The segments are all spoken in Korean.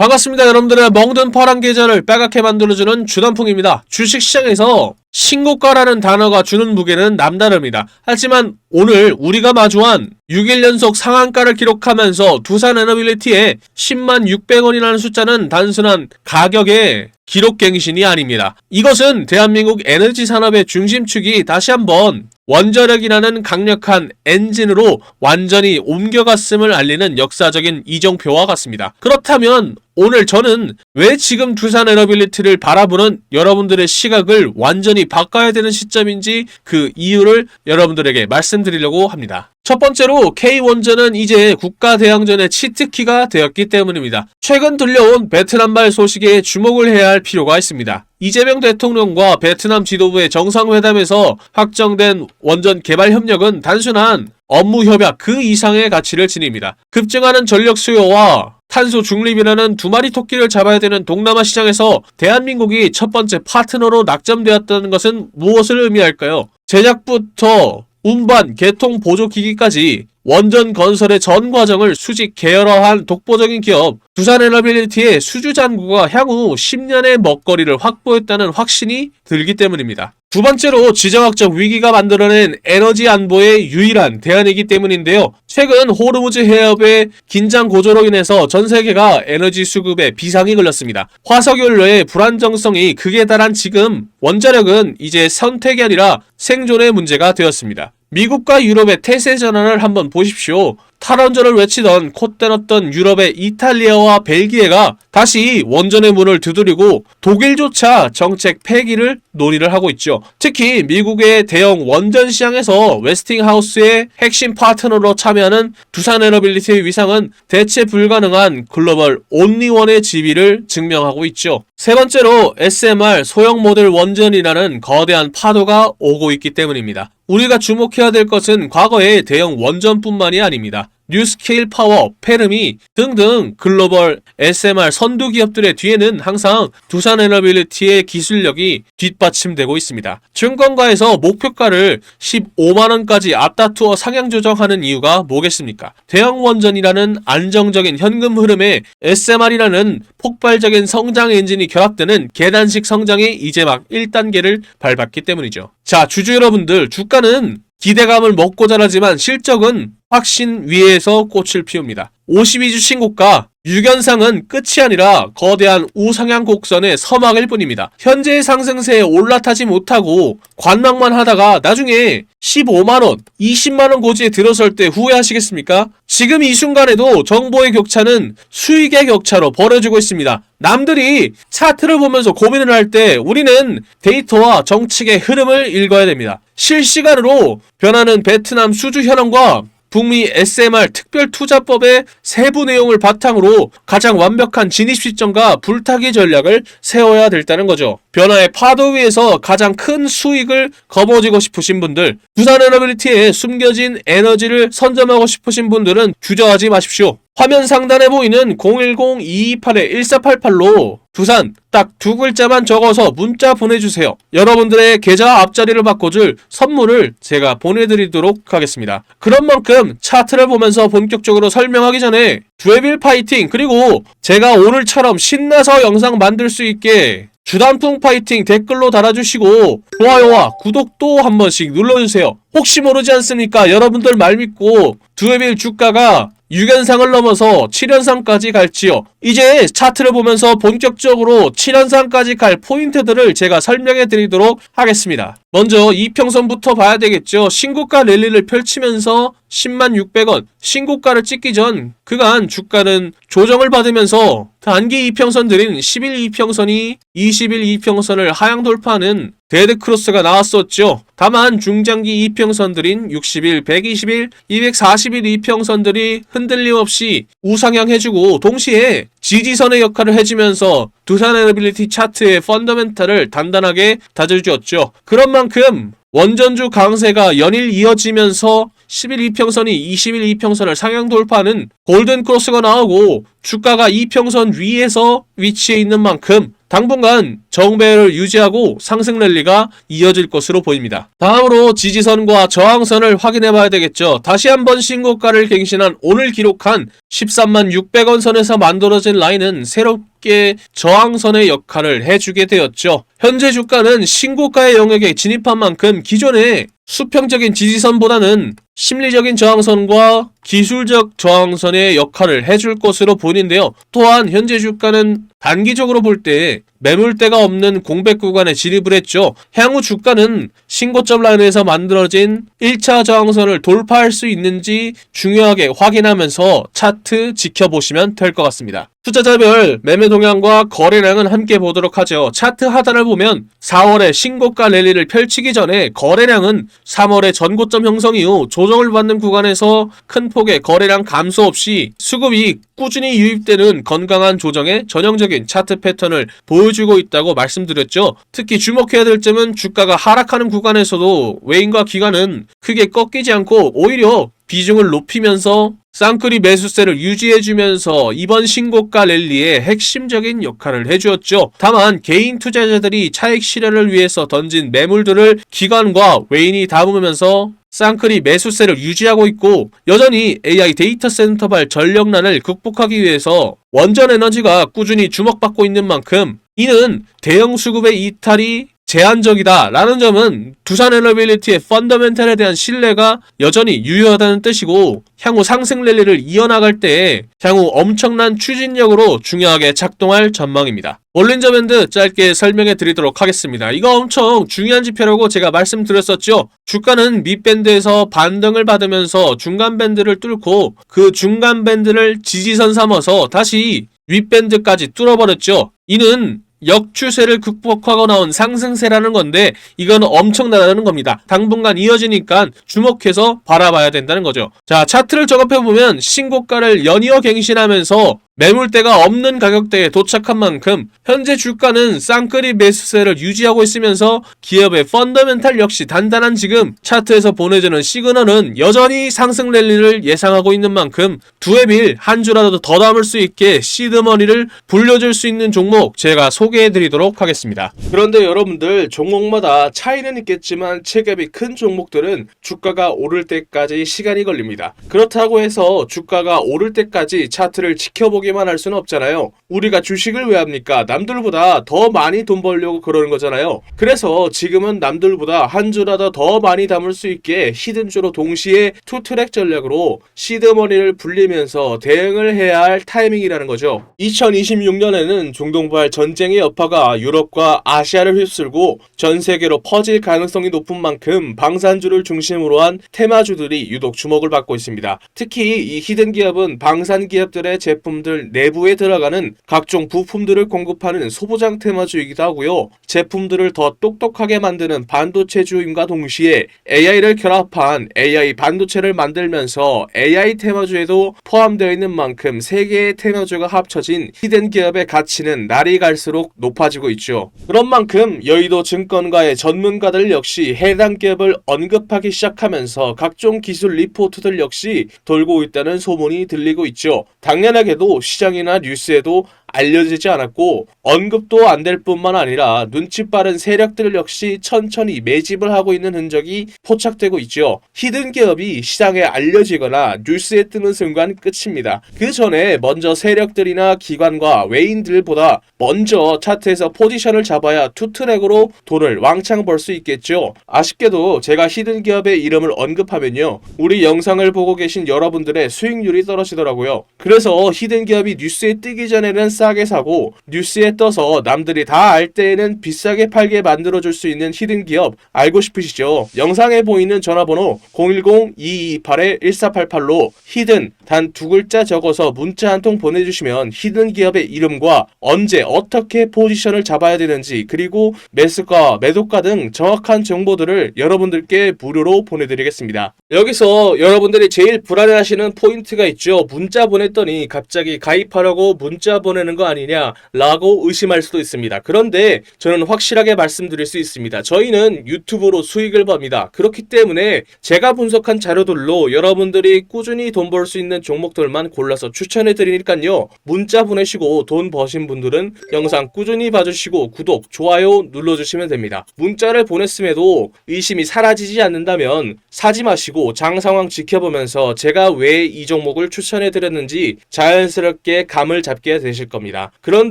반갑습니다. 여러분들의 멍든 파란 계좌를 빨갛게 만들어주는 주단풍입니다. 주식시장에서 신고가라는 단어가 주는 무게는 남다릅니다. 하지만 오늘 우리가 마주한 6일 연속 상한가를 기록하면서 두산에너빌리티의 10만 600원이라는 숫자는 단순한 가격의 기록갱신이 아닙니다. 이것은 대한민국 에너지 산업의 중심축이 다시 한번 원자력이라는 강력한 엔진으로 완전히 옮겨갔음을 알리는 역사적인 이정표와 같습니다. 그렇다면 오늘 저는 왜 지금 두산에너빌리티를 바라보는 여러분들의 시각을 완전히 바꿔야 되는 시점인지 그 이유를 여러분들에게 말씀드리려고 합니다. 첫 번째로 K원전은 이제 국가대항전의 치트키가 되었기 때문입니다. 최근 들려온 베트남발 소식에 주목을 해야 할 필요가 있습니다. 이재명 대통령과 베트남 지도부의 정상회담에서 확정된 원전 개발 협력은 단순한 업무 협약 그 이상의 가치를 지닙니다. 급증하는 전력 수요와 탄소 중립이라는 두 마리 토끼를 잡아야 되는 동남아 시장에서 대한민국이 첫 번째 파트너로 낙점되었다는 것은 무엇을 의미할까요? 제작부터 운반, 개통, 보조기기까지 원전 건설의 전 과정을 수직 계열화한 독보적인 기업 두산에너빌리티의 수주 잔고가 향후 10년의 먹거리를 확보했다는 확신이 들기 때문입니다. 두 번째로 지정학적 위기가 만들어낸 에너지 안보의 유일한 대안이기 때문인데요. 최근 호르무즈 해협의 긴장 고조로 인해서 전 세계가 에너지 수급에 비상이 걸렸습니다. 화석연료의 불안정성이 극에 달한 지금 원자력은 이제 선택이 아니라 생존의 문제가 되었습니다. 미국과 유럽의 태세 전환을 한번 보십시오. 탈원전을 외치던 콧대놨던 유럽의 이탈리아와 벨기에가 다시 원전의 문을 두드리고 독일조차 정책 폐기를 논의를 하고 있죠. 특히 미국의 대형 원전 시장에서 웨스팅하우스의 핵심 파트너로 참여하는 두산에너빌리티의 위상은 대체 불가능한 글로벌 온리원의 지위를 증명하고 있죠. 세 번째로 SMR 소형 모듈 원전이라는 거대한 파도가 오고 있기 때문입니다. 우리가 주목해야 될 것은 과거의 대형 원전뿐만이 아닙니다. 뉴스케일 파워, 페르미 등등 글로벌 SMR 선두 기업들의 뒤에는 항상 두산에너빌리티의 기술력이 뒷받침되고 있습니다. 증권가에서 목표가를 15만원까지 앞다투어 상향 조정하는 이유가 뭐겠습니까? 대형 원전이라는 안정적인 현금 흐름에 SMR이라는 폭발적인 성장 엔진이 결합되는 계단식 성장이 이제 막 1단계를 밟았기 때문이죠. 자, 주주 여러분들, 주가는 기대감을 먹고 자라지만 실적은 확신 위에서 꽃을 피웁니다. 52주 신고가, 6연상은 끝이 아니라 거대한 우상향 곡선의 서막일 뿐입니다. 현재의 상승세에 올라타지 못하고 관망만 하다가 나중에 15만원, 20만원 고지에 들어설 때 후회하시겠습니까? 지금 이 순간에도 정보의 격차는 수익의 격차로 벌어지고 있습니다. 남들이 차트를 보면서 고민을 할 때 우리는 데이터와 정책의 흐름을 읽어야 됩니다. 실시간으로 변하는 베트남 수주 현황과 북미 SMR 특별투자법의 세부 내용을 바탕으로 가장 완벽한 진입 시점과 불타기 전략을 세워야 된다는 거죠. 변화의 파도 위에서 가장 큰 수익을 거머쥐고 싶으신 분들, 두산에너빌리티에 숨겨진 에너지를 선점하고 싶으신 분들은 주저하지 마십시오. 화면 상단에 보이는 010-228-1488로 두산 딱 두 글자만 적어서 문자 보내주세요. 여러분들의 계좌 앞자리를 바꿔줄 선물을 제가 보내드리도록 하겠습니다. 그런 만큼 차트를 보면서 본격적으로 설명하기 전에 두에빌 파이팅, 그리고 제가 오늘처럼 신나서 영상 만들 수 있게 주단풍 파이팅 댓글로 달아주시고 좋아요와 구독도 한 번씩 눌러주세요. 혹시 모르지 않습니까? 여러분들 말 믿고 두에빌 주가가 6연상을 넘어서 7연상까지 갈지요. 이제 차트를 보면서 본격적으로 7연상까지 갈 포인트들을 제가 설명해 드리도록 하겠습니다. 먼저 이평선부터 봐야 되겠죠. 신고가 랠리를 펼치면서 10만 600원 신고가를 찍기 전 그간 주가는 조정을 받으면서 단기 이평선들인 10일 이평선이 20일 이평선을 하향 돌파하는 데드크로스가 나왔었죠. 다만 중장기 이평선들인 60일, 120일, 240일 이평선들이 흔들림 없이 우상향 해주고 동시에 지지선의 역할을 해주면서 두산에너빌리티 차트의 펀더멘탈을 단단하게 다져주었죠. 그런 만큼 원전주 강세가 연일 이어지면서 10일 이평선이 20일 이평선을 상향 돌파하는 골든크로스가 나오고 주가가 이평선 위에서 위치해 있는 만큼 당분간 정배를 유지하고 상승 랠리가 이어질 것으로 보입니다. 다음으로 지지선과 저항선을 확인해 봐야 되겠죠. 다시 한번 신고가를 갱신한 오늘 기록한 13만 600원 선에서 만들어진 라인은 새롭게 저항선의 역할을 해주게 되었죠. 현재 주가는 신고가의 영역에 진입한 만큼 기존의 수평적인 지지선보다는 심리적인 저항선과 기술적 저항선의 역할을 해줄 것으로 보이는데요. 또한 현재 주가는 단기적으로 볼 때 매물대가 없는 공백 구간에 진입을 했죠. 향후 주가는 신고점 라인에서 만들어진 1차 저항선을 돌파할 수 있는지 중요하게 확인하면서 차트 지켜보시면 될 것 같습니다. 투자자별 매매 동향과 거래량은 함께 보도록 하죠. 차트 하단을 보면 4월에 신고가 랠리를 펼치기 전에 거래량은 3월에 전고점 형성 이후 조정을 받는 구간에서 큰 폭의 거래량 감소 없이 수급이 꾸준히 유입되는 건강한 조정의 전형적인 차트 패턴을 보여주고 있다고 말씀드렸죠. 특히 주목해야 될 점은 주가가 하락하는 구간에서도 외인과 기관은 크게 꺾이지 않고 오히려 비중을 높이면서 쌍끌이 매수세를 유지해주면서 이번 신고가 랠리의 핵심적인 역할을 해주었죠. 다만 개인 투자자들이 차익 실현을 위해서 던진 매물들을 기관과 외인이 담으면서 쌍끌이 매수세를 유지하고 있고, 여전히 AI 데이터 센터발 전력난을 극복하기 위해서 원전 에너지가 꾸준히 주목받고 있는 만큼 이는 대형 수급의 이탈이 제한적이다 라는 점은 두산에너빌리티의 펀더멘탈에 대한 신뢰가 여전히 유효하다는 뜻이고, 향후 상승 랠리를 이어나갈 때 향후 엄청난 추진력으로 중요하게 작동할 전망입니다. 볼린저 밴드 짧게 설명해 드리도록 하겠습니다. 이거 엄청 중요한 지표라고 제가 말씀드렸었죠. 주가는 밑밴드에서 반등을 받으면서 중간 밴드를 뚫고 그 중간 밴드를 지지선 삼아서 다시 윗밴드까지 뚫어버렸죠. 이는 역추세를 극복하고 나온 상승세라는 건데 이건 엄청나다는 겁니다. 당분간 이어지니까 주목해서 바라봐야 된다는 거죠. 자, 차트를 적합해보면 신고가를 연이어 갱신하면서 매물대가 없는 가격대에 도착한 만큼 현재 주가는 쌍끌이 매수세를 유지하고 있으면서 기업의 펀더멘탈 역시 단단한 지금 차트에서 보내주는 시그널은 여전히 상승 랠리를 예상하고 있는 만큼 두해 빌 한 주라도 더 담을 수 있게 시드머니를 불려줄 수 있는 종목 제가 소개해드리도록 하겠습니다. 그런데 여러분들 종목마다 차이는 있겠지만 체급이 큰 종목들은 주가가 오를 때까지 시간이 걸립니다. 그렇다고 해서 주가가 오를 때까지 차트를 지켜보기만 할 수는 없잖아요. 우리가 주식을 왜 합니까? 남들보다 더 많이 돈 벌려고 그러는 거잖아요. 그래서 지금은 남들보다 한 주라도 더 많이 담을 수 있게 히든주로 동시에 투트랙 전략으로 시드머니를 불리면서 대응을 해야 할 타이밍이라는 거죠. 2026년에는 중동발 전쟁의 여파가 유럽과 아시아를 휩쓸고 전 세계로 퍼질 가능성이 높은 만큼 방산주를 중심으로 한 테마주들이 유독 주목을 받고 있습니다. 특히 이 히든 기업은 방산 기업들의 제품들 내부에 들어가는 각종 부품들을 공급하는 소부장 테마주이기도 하고요. 제품들을 더 똑똑하게 만드는 반도체주임과 동시에 AI를 결합한 AI 반도체를 만들면서 AI 테마주에도 포함되어 있는 만큼 세 개의 테마주가 합쳐진 히든 기업의 가치는 날이 갈수록 높아지고 있죠. 그런 만큼 여의도 증권가의 전문가들 역시 해당 기업을 언급하기 시작하면서 각종 기술 리포트들 역시 돌고 있다는 소문이 들리고 있죠. 당연하게도 시장이나 뉴스에도 알려지지 않았고 언급도 안 될 뿐만 아니라 눈치 빠른 세력들 역시 천천히 매집을 하고 있는 흔적이 포착되고 있죠. 히든 기업이 시장에 알려지거나 뉴스에 뜨는 순간 끝입니다. 그 전에 먼저 세력들이나 기관과 외인들보다 먼저 차트에서 포지션을 잡아야 투트랙으로 돈을 왕창 벌 수 있겠죠. 아쉽게도 제가 히든 기업의 이름을 언급하면요, 우리 영상을 보고 계신 여러분들의 수익률이 떨어지더라고요. 그래서 히든 기업이 뉴스에 뜨기 전에는 싸게 사고 뉴스에 떠서 남들이 다 알 때에는 비싸게 팔게 만들어줄 수 있는 히든 기업 알고 싶으시죠? 영상에 보이는 전화번호 010-2228-1488로 히든 단 두 글자 적어서 문자 한 통 보내주시면 히든 기업의 이름과 언제 어떻게 포지션을 잡아야 되는지 그리고 매수가 매도가 등 정확한 정보들을 여러분들께 무료로 보내드리겠습니다. 여기서 여러분들이 제일 불안해하시는 포인트가 있죠. 문자 보냈더니 갑자기 가입하라고 문자 보내는 하는 거 아니냐라고 의심할 수도 있습니다. 그런데 저는 확실하게 말씀드릴 수 있습니다. 저희는 유튜브로 수익을 법니다. 그렇기 때문에 제가 분석한 자료들로 여러분들이 꾸준히 돈 벌 수 있는 종목들만 골라서 추천해 드리니까요. 문자 보내시고 돈 버신 분들은 영상 꾸준히 봐주시고 구독, 좋아요 눌러주시면 됩니다. 문자를 보냈음에도 의심이 사라지지 않는다면 사지 마시고 장 상황 지켜보면서 제가 왜 이 종목을 추천해 드렸는지 자연스럽게 감을 잡게 되실 겁니다. 그런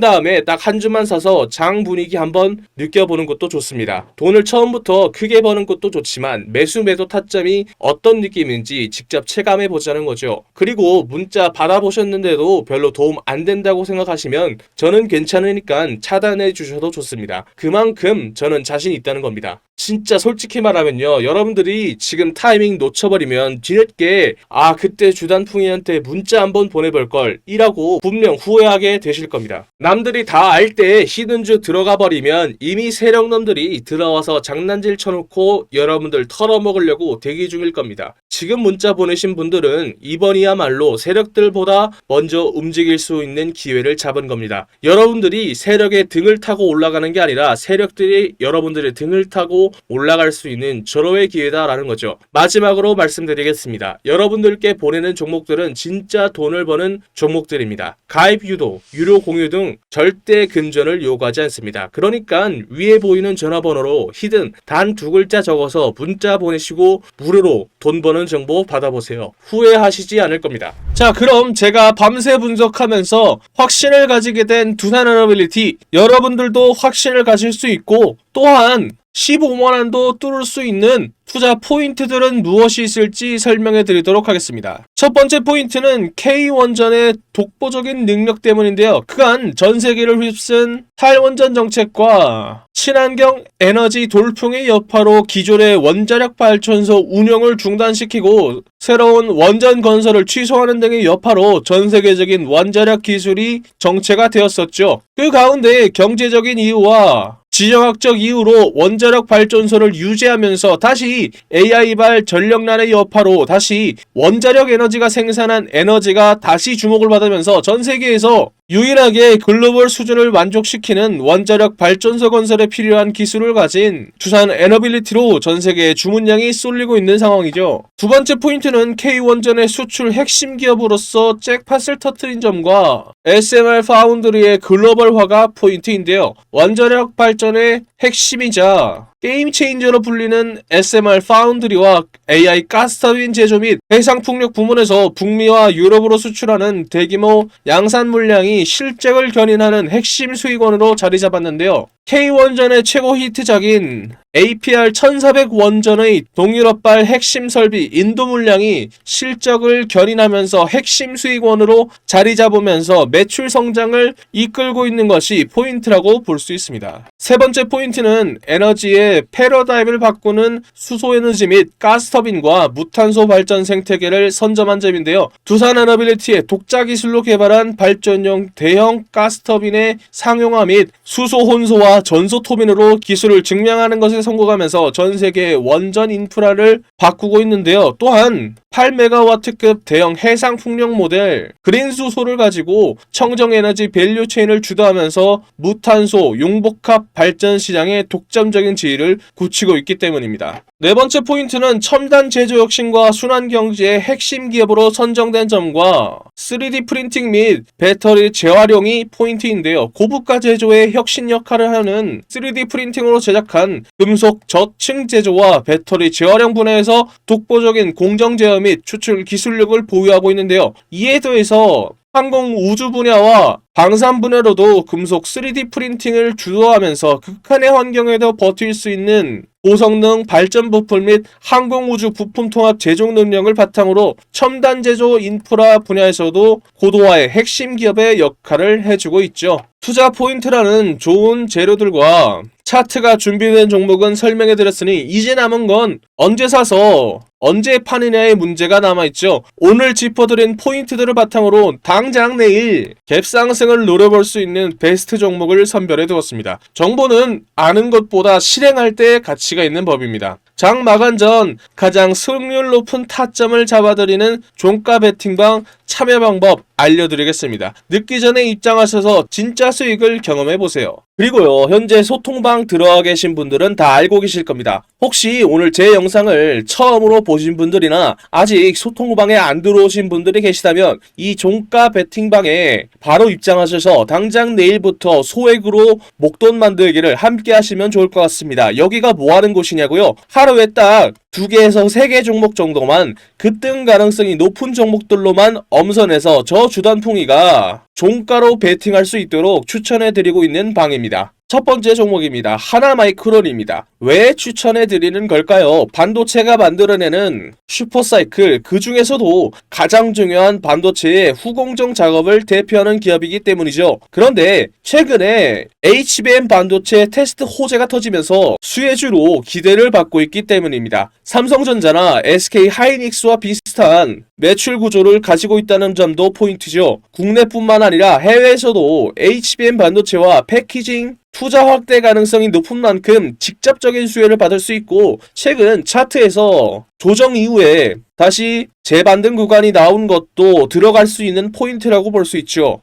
다음에 딱 한 주만 사서 장 분위기 한번 느껴보는 것도 좋습니다. 돈을 처음부터 크게 버는 것도 좋지만 매수 매도 타점이 어떤 느낌인지 직접 체감해 보자는 거죠. 그리고 문자 받아보셨는데도 별로 도움 안 된다고 생각하시면 저는 괜찮으니까 차단해 주셔도 좋습니다. 그만큼 저는 자신 있다는 겁니다. 진짜 솔직히 말하면요, 여러분들이 지금 타이밍 놓쳐버리면 뒤늦게 그때 주단풍이한테 문자 한번 보내볼걸 이라고 분명 후회하게 되실 겁니다. 남들이 다 알 때 히든주 들어가 버리면 이미 세력놈들이 들어와서 장난질 쳐놓고 여러분들 털어먹으려고 대기 중일 겁니다. 지금 문자 보내신 분들은 이번이야말로 세력들보다 먼저 움직일 수 있는 기회를 잡은 겁니다. 여러분들이 세력의 등을 타고 올라가는 게 아니라 세력들이 여러분들의 등을 타고 올라갈 수 있는 절호의 기회다라는 거죠. 마지막으로 말씀드리겠습니다. 여러분들께 보내는 종목들은 진짜 돈을 버는 종목들입니다. 가입 유도, 유료 공유 등 절대 금전을 요구하지 않습니다. 그러니까 위에 보이는 전화번호로 히든 단 2글자 적어서 문자 보내시고 무료로 돈 버는 정보 받아보세요. 후회하시지 않을 겁니다. 자, 그럼 제가 밤새 분석하면서 확신을 가지게 된 두산에너빌리티, 여러분들도 확신을 가질 수 있고 또한 15만원도 뚫을 수 있는 투자 포인트들은 무엇이 있을지 설명해 드리도록 하겠습니다. 첫 번째 포인트는 K원전의 독보적인 능력 때문인데요. 그간 전 세계를 휩쓴 탈원전 정책과 친환경 에너지 돌풍의 여파로 기존의 원자력 발전소 운영을 중단시키고 새로운 원전 건설을 취소하는 등의 여파로 전 세계적인 원자력 기술이 정체가 되었었죠. 그 가운데 경제적인 이유와 지정학적 이유로 원자력 발전소를 유지하면서 다시 AI발 전력난의 여파로 다시 원자력 에너지가 생산한 에너지가 다시 주목을 받으면서 전 세계에서 유일하게 글로벌 수준을 만족시키는 원자력 발전소 건설에 필요한 기술을 가진 두산에너빌리티로 전 세계에 주문량이 쏠리고 있는 상황이죠. 두 번째 포인트는 K원전의 수출 핵심 기업으로서 잭팟을 터뜨린 점과 SMR 파운드리의 글로벌화가 포인트인데요. 원자력 발전의 핵심이자 게임 체인저로 불리는 SMR 파운드리와 AI 가스터빈 제조 및 해상풍력 부문에서 북미와 유럽으로 수출하는 대규모 양산 물량이 실적을 견인하는 핵심 수익원으로 자리 잡았는데요. K원전의 최고 히트작인 APR 1400 원전의 동유럽발 핵심 설비 인도 물량이 실적을 견인하면서 핵심 수익원으로 자리 잡으면서 매출 성장을 이끌고 있는 것이 포인트라고 볼 수 있습니다. 세 번째 포인트는 에너지의 패러다임을 바꾸는 수소에너지 및 가스터빈과 무탄소 발전 생태계를 선점한 점인데요. 두산에너빌리티의 독자 기술로 개발한 발전용 대형 가스터빈의 상용화 및 수소 혼소와 전소 토빈으로 기술을 증명하는 것에 성공하면서 전 세계 원전 인프라를 바꾸고 있는데요. 또한 8메가와트급 대형 해상 풍력 모델 그린 수소를 가지고 청정에너지 밸류체인을 주도하면서 무탄소 용복합 발전 시장의 독점적인 지위를 굳히고 있기 때문입니다. 네 번째 포인트는 첨단 제조 혁신과 순환 경제의 핵심 기업으로 선정된 점과 3D 프린팅 및 배터리 재활용이 포인트인데요. 고부가 제조의 혁신 역할을 하는 3D 프린팅으로 제작한 금속 저층 제조와 배터리 재활용 분야에서 독보적인 공정 제어 및 추출 기술력을 보유하고 있는데요. 이에 더해서 항공 우주 분야와 방산 분야로도 금속 3D 프린팅을 주도하면서 극한의 환경에도 버틸 수 있는 고성능 발전 부품 및 항공우주 부품 통합 제조 능력을 바탕으로 첨단 제조 인프라 분야에서도 고도화의 핵심 기업의 역할을 해주고 있죠. 투자 포인트라는 좋은 재료들과 차트가 준비된 종목은 설명해드렸으니 이제 남은 건 언제 사서 언제 파느냐의 문제가 남아있죠. 오늘 짚어드린 포인트들을 바탕으로 당장 내일 갭상승을 노려볼 수 있는 베스트 종목을 선별해 두었습니다. 정보는 아는 것보다 실행할 때 가치가 있는 법입니다. 장 마감 전 가장 승률 높은 타점을 잡아드리는 종가 베팅방 참여 방법 알려드리겠습니다. 늦기 전에 입장하셔서 진짜 수익을 경험해보세요. 그리고요, 현재 소통방 들어와 계신 분들은 다 알고 계실 겁니다. 혹시 오늘 제 영상을 처음으로 보신 분들이나 아직 소통방에 안 들어오신 분들이 계시다면 이 종가 베팅방에 바로 입장하셔서 당장 내일부터 소액으로 목돈 만들기를 함께 하시면 좋을 것 같습니다. 여기가 뭐 하는 곳이냐고요? 하루에 딱 2개에서 3개 종목 정도만 급등 가능성이 높은 종목들로만 엄선해서 저 주단풍이가 종가로 베팅할 수 있도록 추천해드리고 있는 방입니다. 첫 번째 종목입니다. 하나마이크론입니다. 왜 추천해드리는 걸까요? 반도체가 만들어내는 슈퍼사이클, 그 중에서도 가장 중요한 반도체의 후공정 작업을 대표하는 기업이기 때문이죠. 그런데 최근에 HBM 반도체 테스트 호재가 터지면서 수혜주로 기대를 받고 있기 때문입니다. 삼성전자나 SK하이닉스와 비슷한 매출 구조를 가지고 있다는 점도 포인트죠. 국내뿐만 아니라 해외에서도 HBM 반도체와 패키징 투자 확대 가능성이 높은 만큼 직접적인 수혜를 받을 수 있고, 최근 차트에서 조정 이후에 다시 재반등 구간이 나온 것도 들어갈 수 있는 포인트라고 볼 수 있죠.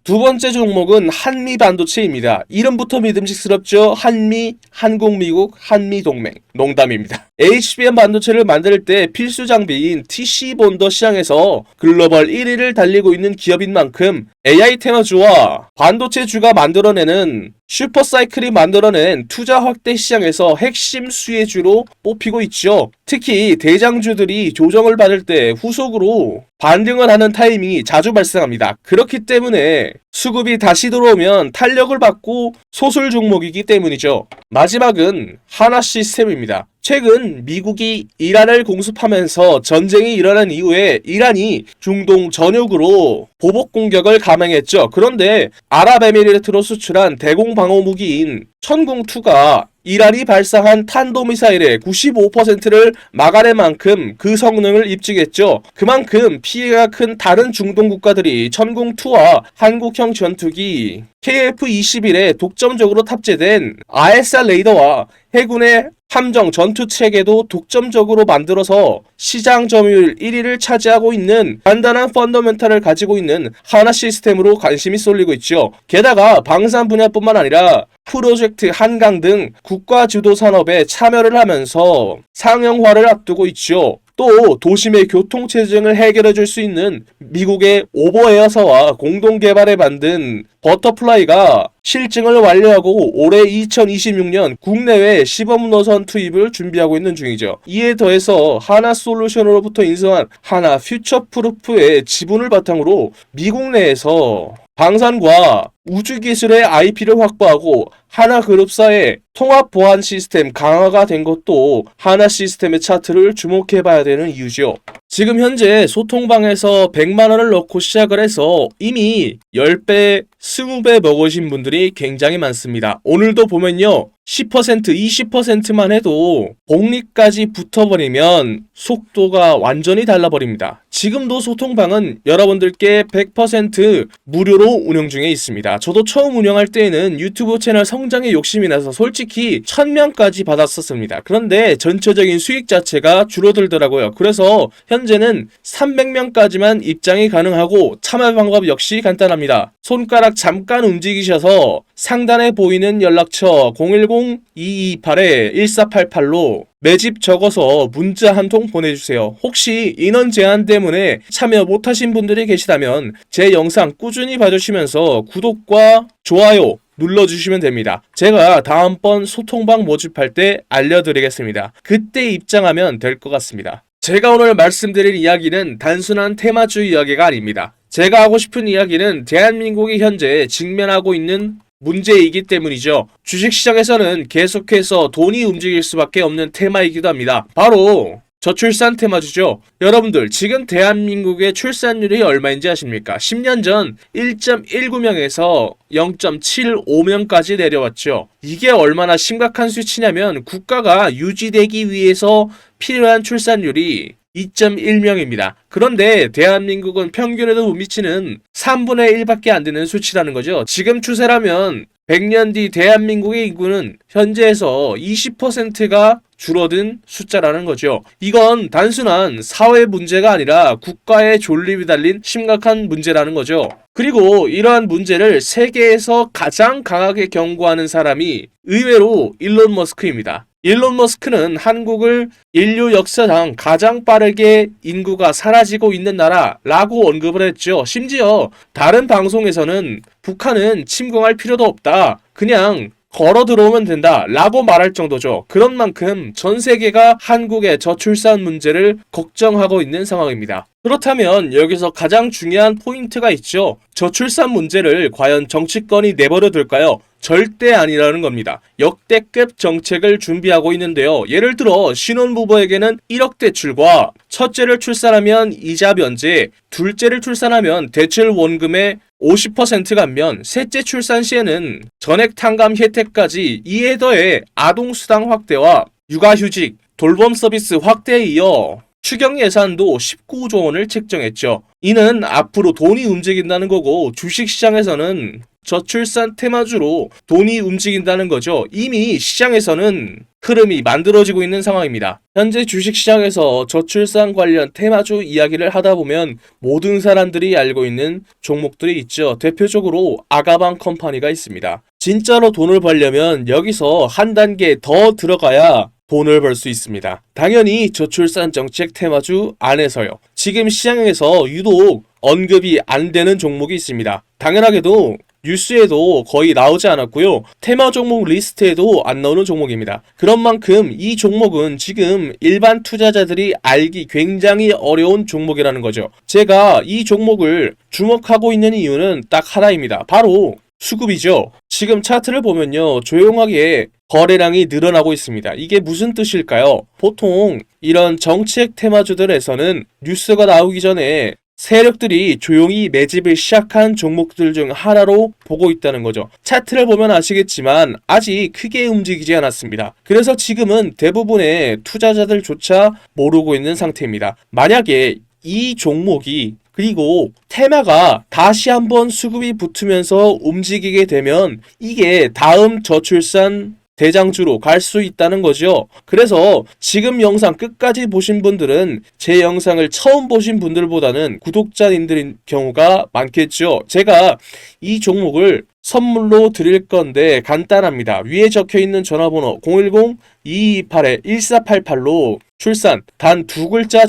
두 번째 종목은 한미반도체입니다. 이름부터 믿음직스럽죠? 한미, 한국, 미국, 한미동맹. 농담입니다. HBM 반도체를 만들 때 필수 장비인 TC본더 시장에서 글로벌 1위를 달리고 있는 기업인 만큼 AI 테너주와 반도체주가 만들어내는 슈퍼사이클이 만들어낸 투자 확대 시장에서 핵심 수혜주로 뽑히고 있죠. 특히 대장주들이 조정을 받을 때 후속으로 반등을 하는 타이밍이 자주 발생합니다. 그렇기 때문에 수급이 다시 들어오면 탄력을 받고 소술 종목이기 때문이죠. 마지막은 하나시스템입니다. 최근 미국이 이란을 공습하면서 전쟁이 일어난 이후에 이란이 중동 전역으로 보복 공격을 감행했죠. 그런데 아랍에미리트로 수출한 대공 방어 무기인 천궁2가 이란이 발사한 탄도미사일의 95%를 막아낼 만큼 그 성능을 입증했죠. 그만큼 피해가 큰 다른 중동 국가들이 천궁2와 한국형 전투기 KF-21에 독점적으로 탑재된 ISR 레이더와 해군의 함정 전투 체계도 독점적으로 만들어서 시장 점유율 1위를 차지하고 있는 단단한 펀더멘탈을 가지고 있는 하나시스템으로 관심이 쏠리고 있죠. 게다가 방산 분야뿐만 아니라 프로젝트 한강 등 국가 주도 산업에 참여를 하면서 상용화를 앞두고 있죠. 또 도심의 교통체증을 해결해줄 수 있는 미국의 오버에어사와 공동 개발해 만든 버터플라이가 실증을 완료하고 올해 2026년 국내외 시범 노선 투입을 준비하고 있는 중이죠. 이에 더해서 하나솔루션으로부터 인수한 하나 퓨처프루프의 지분을 바탕으로 미국 내에서 방산과 우주기술의 IP를 확보하고 하나그룹사의 통합 보안 시스템 강화가 된 것도 하나시스템의 차트를 주목해봐야 되는 이유죠. 지금 현재 소통방에서 100만원을 넣고 시작을 해서 이미 10배, 20배 먹으신 분들이 굉장히 많습니다. 오늘도 보면요, 10%, 20%만 해도 복리까지 붙어버리면 속도가 완전히 달라버립니다. 지금도 소통방은 여러분들께 100% 무료로 운영 중에 있습니다. 저도 처음 운영할 때에는 유튜브 채널 성장에 욕심이 나서 솔직히 1000명까지 받았었습니다. 그런데 전체적인 수익 자체가 줄어들더라고요. 그래서 현재는 300명까지만 입장이 가능하고 참여 방법 역시 간단합니다. 손가락 잠깐 움직이셔서 상단에 보이는 연락처 010-228-1488로 매집 적어서 문자 한 통 보내주세요. 혹시 인원 제한 때문에 참여 못하신 분들이 계시다면 제 영상 꾸준히 봐주시면서 구독과 좋아요 눌러주시면 됩니다. 제가 다음번 소통방 모집할 때 알려드리겠습니다. 그때 입장하면 될 것 같습니다. 제가 오늘 말씀드릴 이야기는 단순한 테마주의 이야기가 아닙니다. 제가 하고 싶은 이야기는 대한민국이 현재 직면하고 있는 문제이기 때문이죠. 주식시장에서는 계속해서 돈이 움직일 수밖에 없는 테마이기도 합니다. 바로 저출산 테마주죠. 여러분들 지금 대한민국의 출산율이 얼마인지 아십니까? 10년 전 1.19명에서 0.75명까지 내려왔죠. 이게 얼마나 심각한 수치냐면 국가가 유지되기 위해서 필요한 출산율이 2.1명입니다. 그런데 대한민국은 평균에도 못 미치는 3분의 1밖에 안 되는 수치라는 거죠. 지금 추세라면 100년 뒤 대한민국의 인구는 현재에서 20%가 줄어든 숫자라는 거죠. 이건 단순한 사회 문제가 아니라 국가의 존립이 달린 심각한 문제라는 거죠. 그리고 이러한 문제를 세계에서 가장 강하게 경고하는 사람이 의외로 일론 머스크입니다. 일론 머스크는 한국을 인류 역사상 가장 빠르게 인구가 사라지고 있는 나라라고 언급을 했죠. 심지어 다른 방송에서는 북한은 침공할 필요도 없다. 그냥 걸어 들어오면 된다 라고 말할 정도죠. 그런 만큼 전 세계가 한국의 저출산 문제를 걱정하고 있는 상황입니다. 그렇다면 여기서 가장 중요한 포인트가 있죠. 저출산 문제를 과연 정치권이 내버려 둘까요? 절대 아니라는 겁니다. 역대급 정책을 준비하고 있는데요. 예를 들어 신혼부부에게는 1억 대출과 첫째를 출산하면 이자 면제, 둘째를 출산하면 대출 원금의 50% 감면, 셋째 출산 시에는 전액 탕감 혜택까지, 이에 더해 아동수당 확대와 육아휴직, 돌봄 서비스 확대에 이어 추경 예산도 19조 원을 책정했죠. 이는 앞으로 돈이 움직인다는 거고 주식시장에서는 저출산 테마주로 돈이 움직인다는 거죠. 이미 시장에서는 흐름이 만들어지고 있는 상황입니다. 현재 주식시장에서 저출산 관련 테마주 이야기를 하다 보면 모든 사람들이 알고 있는 종목들이 있죠. 대표적으로 아가방 컴퍼니가 있습니다. 진짜로 돈을 벌려면 여기서 한 단계 더 들어가야 돈을 벌 수 있습니다. 당연히 저출산 정책 테마주 안에서요. 지금 시장에서 유독 언급이 안 되는 종목이 있습니다. 당연하게도 뉴스에도 거의 나오지 않았고요. 테마 종목 리스트에도 안 나오는 종목입니다. 그런 만큼 이 종목은 지금 일반 투자자들이 알기 굉장히 어려운 종목이라는 거죠. 제가 이 종목을 주목하고 있는 이유는 딱 하나입니다. 바로 수급이죠. 지금 차트를 보면요. 조용하게 거래량이 늘어나고 있습니다. 이게 무슨 뜻일까요? 보통 이런 정책 테마주들에서는 뉴스가 나오기 전에 세력들이 조용히 매집을 시작한 종목들 중 하나로 보고 있다는 거죠. 차트를 보면 아시겠지만 아직 크게 움직이지 않았습니다. 그래서 지금은 대부분의 투자자들조차 모르고 있는 상태입니다. 만약에 이 종목이 그리고 테마가 다시 한번 수급이 붙으면서 움직이게 되면 이게 다음 저출산 대장주로 갈 수 있다는 거죠. 그래서 지금 영상 끝까지 보신 분들은 제 영상을 처음 보신 분들보다는 구독자님들인 경우가 많겠죠. 제가 이 종목을 선물로 드릴 건데 간단합니다. 위에 적혀 있는 전화번호 010-2228-1488로 출산 단 2글자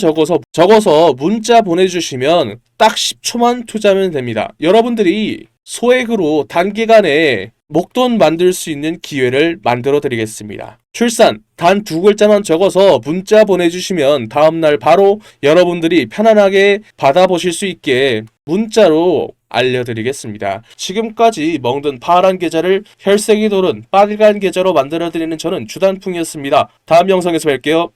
적어서 문자 보내주시면 딱 10초만 투자하면 됩니다. 여러분들이 소액으로 단기간에 목돈 만들 수 있는 기회를 만들어 드리겠습니다. 출산 단 2글자만 적어서 문자 보내주시면 다음날 바로 여러분들이 편안하게 받아보실 수 있게 문자로 알려드리겠습니다. 지금까지 먹는 파란 계좌를 혈색이 도는 빨간 계좌로 만들어드리는 저는 주단풍이었습니다. 다음 영상에서 뵐게요.